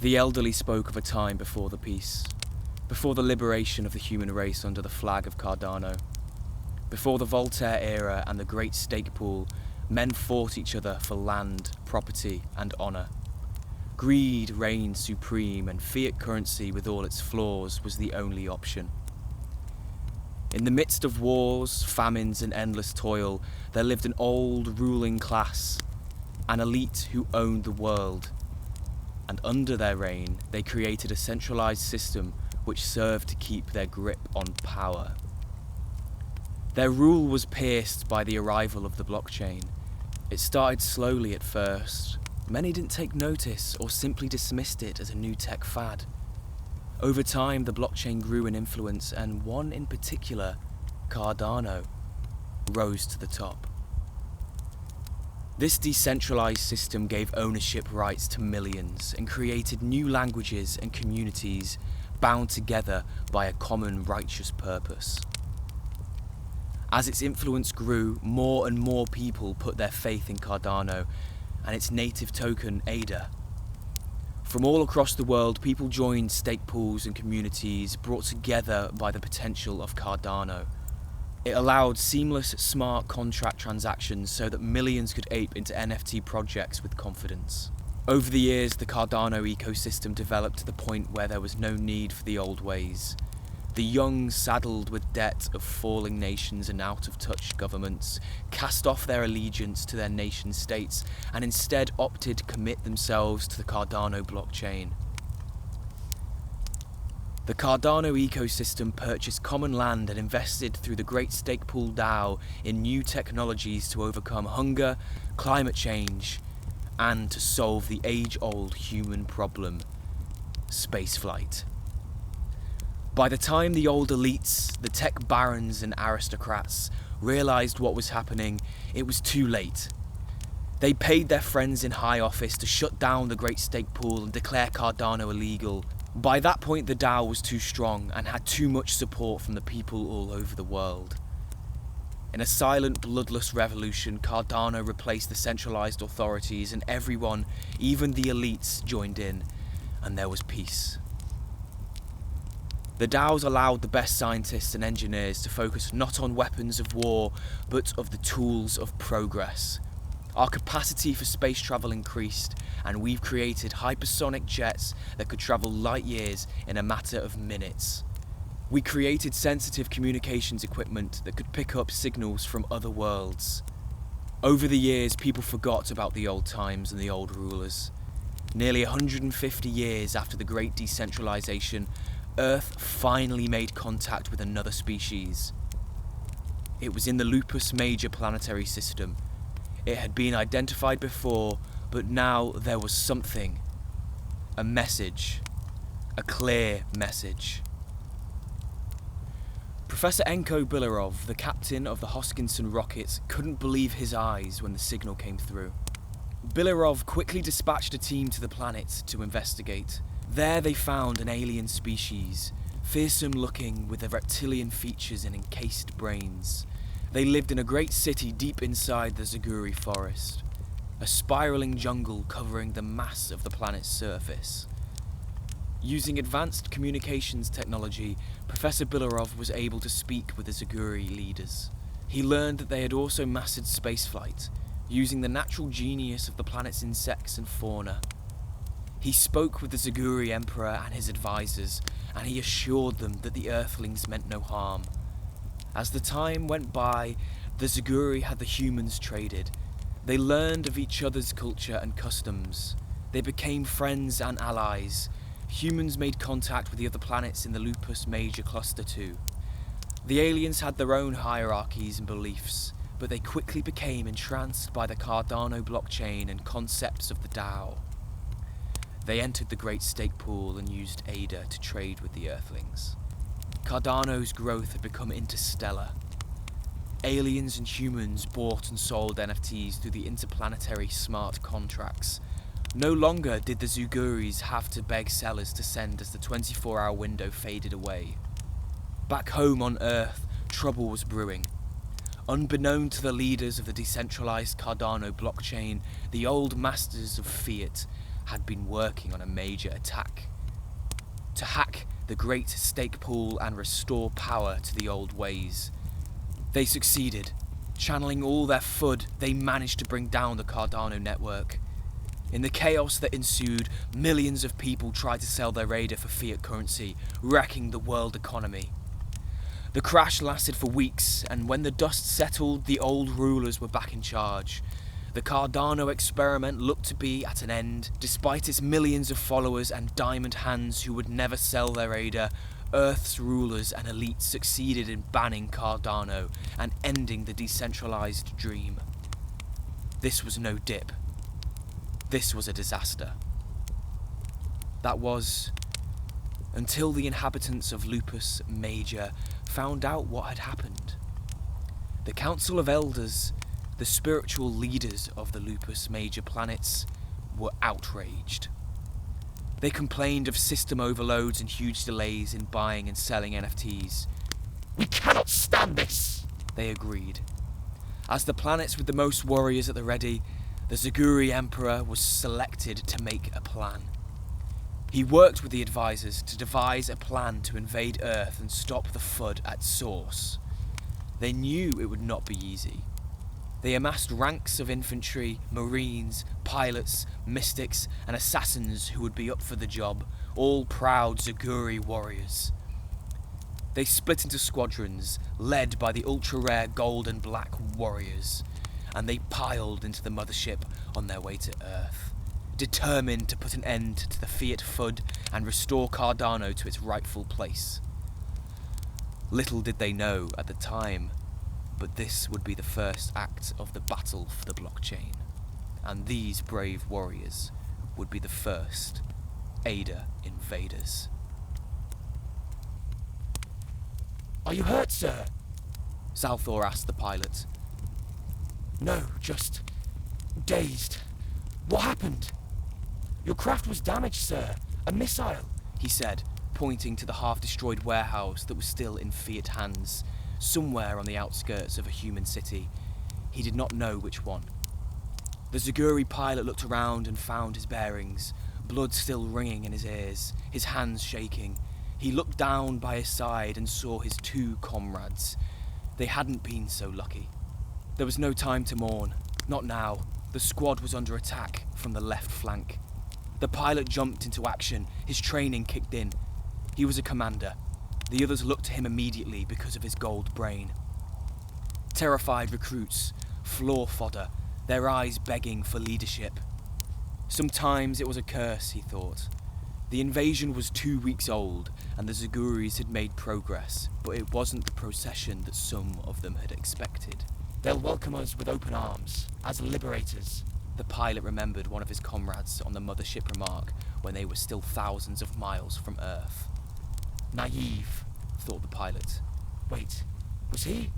The elderly spoke of a time before the peace, before the liberation of the human race under the flag of Cardano. Before the Voltaire era and the great stake pool, men fought each other for land, property, and honour. Greed reigned supreme, and fiat currency with all its flaws was the only option. In the midst of wars, famines, and endless toil, there lived an old ruling class, an elite who owned the world. And under their reign, they created a centralised system which served to keep their grip on power. Their rule was pierced by the arrival of the blockchain. It started slowly at first. Many didn't take notice or simply dismissed it as a new tech fad. Over time, the blockchain grew in influence, and one in particular, Cardano, rose to the top. This decentralized system gave ownership rights to millions and created new languages and communities bound together by a common righteous purpose. As its influence grew, more and more people put their faith in Cardano and its native token, ADA. From all across the world, people joined stake pools and communities brought together by the potential of Cardano. It allowed seamless smart contract transactions so that millions could ape into NFT projects with confidence. Over the years, the Cardano ecosystem developed to the point where there was no need for the old ways. The young, saddled with debt of falling nations and out-of-touch governments, cast off their allegiance to their nation-states and instead opted to commit themselves to the Cardano blockchain. The Cardano ecosystem purchased common land and invested through the Great Stake Pool DAO in new technologies to overcome hunger, climate change, and to solve the age-old human problem, spaceflight. By the time the old elites, the tech barons and aristocrats, realised what was happening, it was too late. They paid their friends in high office to shut down the Great Stake Pool and declare Cardano illegal. By that point, the DAO was too strong and had too much support from the people all over the world. In a silent, bloodless revolution, Cardano replaced the centralised authorities and everyone, even the elites, joined in, and there was peace. The DAOs allowed the best scientists and engineers to focus not on weapons of war, but of the tools of progress. Our capacity for space travel increased, and we've created hypersonic jets that could travel light years in a matter of minutes. We created sensitive communications equipment that could pick up signals from other worlds. Over the years, people forgot about the old times and the old rulers. Nearly 150 years after the Great Decentralization, Earth finally made contact with another species. It was in the Lupus Major planetary system. It had been identified before, but now there was something. A message. A clear message. Professor Enko Bilarov, the captain of the Hoskinson rockets, couldn't believe his eyes when the signal came through. Bilarov quickly dispatched a team to the planet to investigate. There they found an alien species, fearsome looking with their reptilian features and encased brains. They lived in a great city deep inside the Zaguri forest, a spiraling jungle covering the mass of the planet's surface. Using advanced communications technology, Professor Bilarov was able to speak with the Zaguri leaders. He learned that they had also mastered spaceflight, using the natural genius of the planet's insects and fauna. He spoke with the Zaguri Emperor and his advisors, and he assured them that the Earthlings meant no harm. As the time went by, the Zaguri had the humans traded. They learned of each other's culture and customs. They became friends and allies. Humans made contact with the other planets in the Lupus Major Cluster too. The aliens had their own hierarchies and beliefs, but they quickly became entranced by the Cardano blockchain and concepts of the DAO. They entered the Great Stake Pool and used ADA to trade with the Earthlings. Cardano's growth had become interstellar. Aliens and humans bought and sold NFTs through the interplanetary smart contracts. No longer did the Zuguris have to beg sellers to send as the 24-hour window faded away. Back home on Earth, trouble was brewing. Unbeknown to the leaders of the decentralized Cardano blockchain, the old masters of fiat, had been working on a major attack. To hack the great stake pool and restore power to the old ways. They succeeded. Channeling all their FUD, they managed to bring down the Cardano network. In the chaos that ensued, millions of people tried to sell their ADA for fiat currency, wrecking the world economy. The crash lasted for weeks, and when the dust settled, the old rulers were back in charge. The Cardano experiment looked to be at an end. Despite its millions of followers and diamond hands who would never sell their ADA, Earth's rulers and elites succeeded in banning Cardano and ending the decentralized dream. This was no dip. This was a disaster. That was until the inhabitants of Lupus Major found out what had happened. The Council of Elders, the spiritual leaders of the Lupus Major planets, were outraged. They complained of system overloads and huge delays in buying and selling NFTs. "We cannot stand this," they agreed. As the planets with the most warriors at the ready, the Zaguri Emperor was selected to make a plan. He worked with the advisors to devise a plan to invade Earth and stop the FUD at source. They knew it would not be easy. They amassed ranks of infantry, marines, pilots, mystics, and assassins who would be up for the job, all proud Zaguri warriors. They split into squadrons, led by the ultra-rare gold and black warriors, and they piled into the mothership on their way to Earth, determined to put an end to the fiat FUD and restore Cardano to its rightful place. Little did they know at the time, but this would be the first act of the battle for the blockchain, and these brave warriors would be the first ADA invaders. "Are you hurt, sir?" Salthor asked the pilot. "No, just dazed. What happened?" "Your craft was damaged, sir. A missile," he said, pointing to the half-destroyed warehouse that was still in fiat hands, somewhere on the outskirts of a human city. He did not know which one. The Zaguri pilot looked around and found his bearings, blood still ringing in his ears, his hands shaking. He looked down by his side and saw his two comrades. They hadn't been so lucky. There was no time to mourn. Not now. The squad was under attack from the left flank. The pilot jumped into action. His training kicked in. He was a commander. The others looked to him immediately because of his gold brain. Terrified recruits, floor fodder, their eyes begging for leadership. Sometimes it was a curse, he thought. The invasion was 2 weeks old, and the Zaguris had made progress, but it wasn't the procession that some of them had expected. "They'll welcome us with open arms, as liberators." The pilot remembered one of his comrades on the mothership remark when they were still thousands of miles from Earth. "Naive," thought the pilot. "Wait, was he?"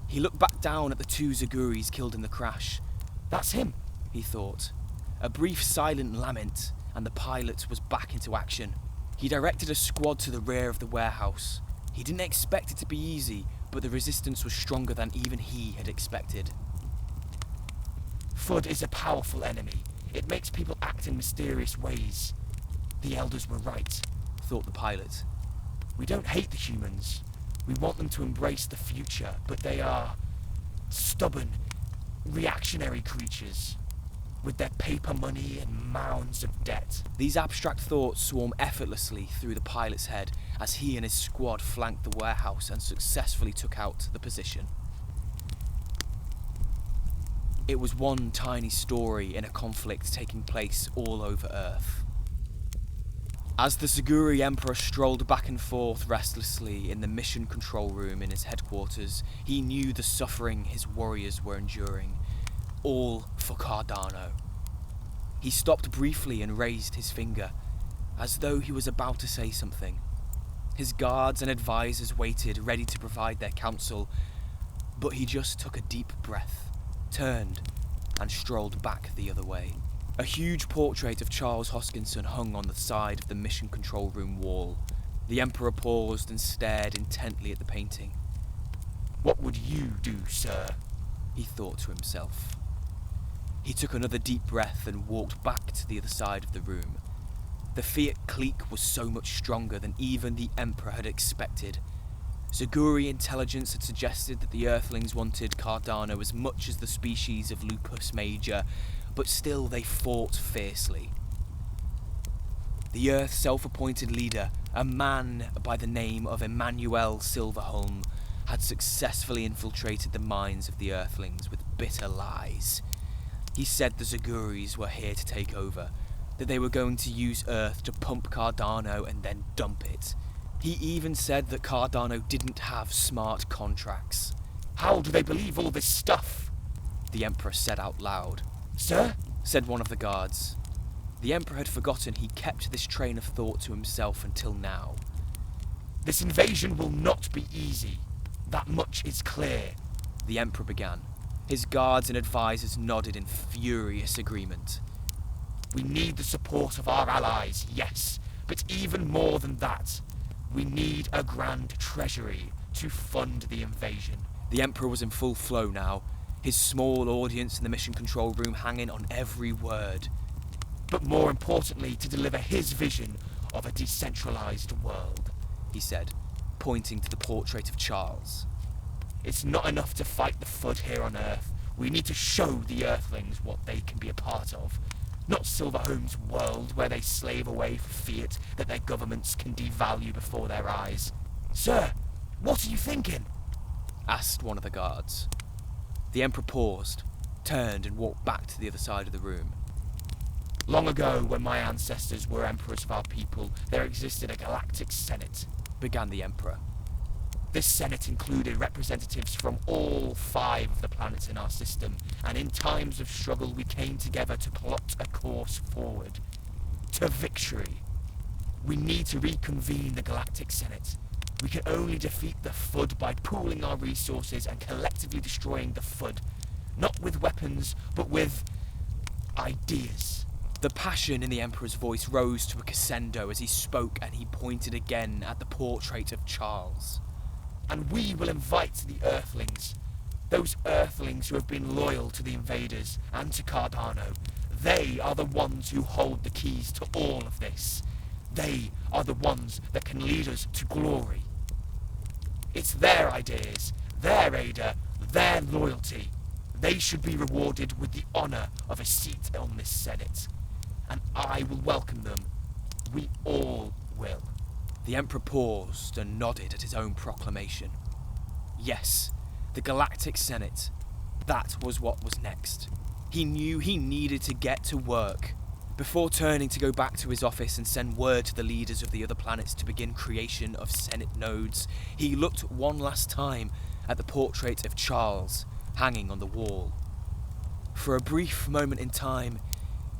He looked back down at the two Zaguris killed in the crash. "That's him," he thought. A brief silent lament, and the pilot was back into action. He directed a squad to the rear of the warehouse. He didn't expect it to be easy, but the resistance was stronger than even he had expected. "FUD is a powerful enemy. It makes people act in mysterious ways. The elders were right," thought the pilot. "We don't hate the humans. We want them to embrace the future, but they are stubborn, reactionary creatures with their paper money and mounds of debt." These abstract thoughts swarmed effortlessly through the pilot's head as he and his squad flanked the warehouse and successfully took out the position. It was one tiny story in a conflict taking place all over Earth. As the Zaguri Emperor strolled back and forth restlessly in the mission control room in his headquarters, he knew the suffering his warriors were enduring, all for Cardano. He stopped briefly and raised his finger, as though he was about to say something. His guards and advisors waited, ready to provide their counsel, but he just took a deep breath, turned, and strolled back the other way. A huge portrait of Charles Hoskinson hung on the side of the mission control room wall. The Emperor paused and stared intently at the painting. "What would you do, sir?" he thought to himself. He took another deep breath and walked back to the other side of the room. The Fiat clique was so much stronger than even the Emperor had expected. Zaguri intelligence had suggested that the Earthlings wanted Cardano as much as the species of Lupus Major, but still they fought fiercely. The Earth's self-appointed leader, a man by the name of Emmanuel Silverholm, had successfully infiltrated the minds of the Earthlings with bitter lies. He said the Zaguris were here to take over, that they were going to use Earth to pump Cardano and then dump it. He even said that Cardano didn't have smart contracts. How do they believe all this stuff? The Emperor said out loud. Sir? Said one of the guards. The Emperor had forgotten he kept this train of thought to himself until now. This invasion will not be easy. That much is clear. The Emperor began. His guards and advisors nodded in furious agreement. We need the support of our allies, yes, but even more than that, we need a grand treasury to fund the invasion. The Emperor was in full flow now, his small audience in the mission control room hanging on every word. But more importantly, to deliver his vision of a decentralized world, he said, pointing to the portrait of Charles. It's not enough to fight the Fud here on Earth. We need to show the Earthlings what they can be a part of. Not Silverholm's world where they slave away for fiat that their governments can devalue before their eyes. Sir, what are you thinking? Asked one of the guards. The Emperor paused, turned and walked back to the other side of the room. Long ago, when my ancestors were emperors of our people, there existed a galactic senate, began the Emperor. This senate included representatives from all 5 of the planets in our system, and in times of struggle we came together to plot a course forward. To victory. We need to reconvene the Galactic Senate. We can only defeat the Fud by pooling our resources and collectively destroying the Fud. Not with weapons, but with ideas. The passion in the Emperor's voice rose to a crescendo as he spoke, and he pointed again at the portrait of Charles. And we will invite the Earthlings. Those Earthlings who have been loyal to the invaders and to Cardano. They are the ones who hold the keys to all of this. They are the ones that can lead us to glory. It's their ideas, their ADA, their loyalty. They should be rewarded with the honor of a seat on this Senate. And I will welcome them. We all will. The Emperor paused and nodded at his own proclamation. Yes, the Galactic Senate. That was what was next. He knew he needed to get to work. Before turning to go back to his office and send word to the leaders of the other planets to begin creation of Senate nodes, he looked one last time at the portrait of Charles hanging on the wall. For a brief moment in time,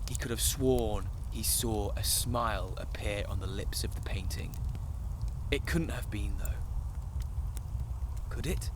he could have sworn he saw a smile appear on the lips of the painting. It couldn't have been, though. Could it?